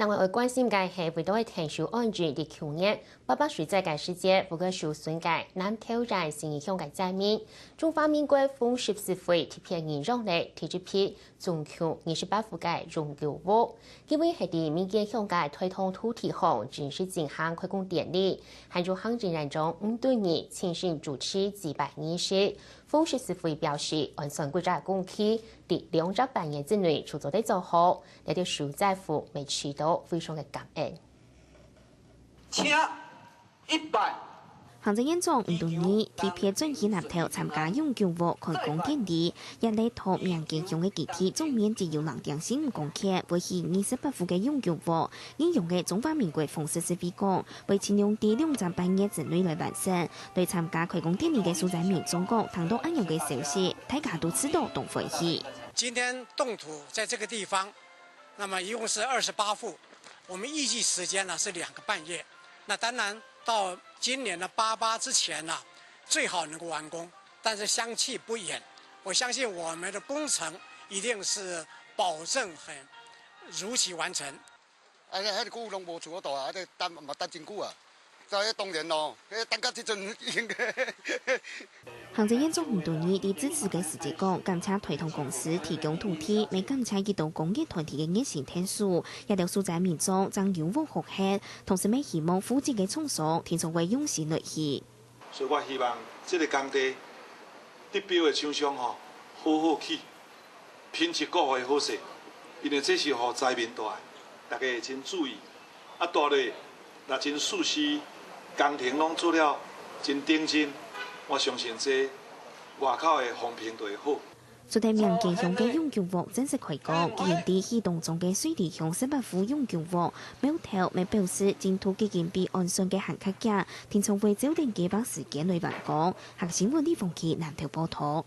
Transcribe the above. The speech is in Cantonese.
另外，我关心嘅係為到嘅停售安全嘅去年，800歲在嘅世界不過受損嘅南挑戰性影響嘅界面，中華民國風14歲貼片形容咧，提出批中強28戶嘅永久屋，因為係啲民間向嘅推動土地行正式進行開工典禮，韓國行政院長吳敦義親身主持祭拜儀式。風14歲表示，按算國家公期，第200年之內出做得做好，你哋受在乎未取到非常嘅感恩。請100。行政院長吳敦義貼片准許南投參加永久屋開工典禮，一禮圖民間向嘅基地總面積有2.45公頃，為起28戶嘅永久屋，應用嘅中華民國風14歲講，為前用第200年之內來完成。對參加開工典禮嘅所在民眾講，聽到安樣嘅消息，大家都知道都歡喜。今天動土在這個地方，那麼一共是28戶，我們預計時間呢是2個半月。那當然到今年的88之前呢，最好能夠完工，但是相去不遠。我相信我們的工程一定是保證很如期完成。迄個古龍無厝嗰度啊，等真久啊！就當然咯，等到這陣應該。行政院長吳敦義喺支持嘅時節講，感謝推動公司提供土地，未感謝遇到工業團體嘅熱心天數，也了所在民眾將有屋學習，同時未希望附近嘅廠商天從為用心落去。所以我希望這個工地得標嘅廠商好好去，品質各會好勢，因為這是互災民大，大家真注意。啊，大咧若真熟悉。工程攏做了真頂真，我相信這外口嘅風評就會好。所在民間鄉嘅永久屋正式開工，基源地啟動中嘅水利鄉18戶永久屋，苗頭未表示淨土基建比岸上嘅行客價，天從會早定幾百時間內完工。客新聞李鳳琪南投報道。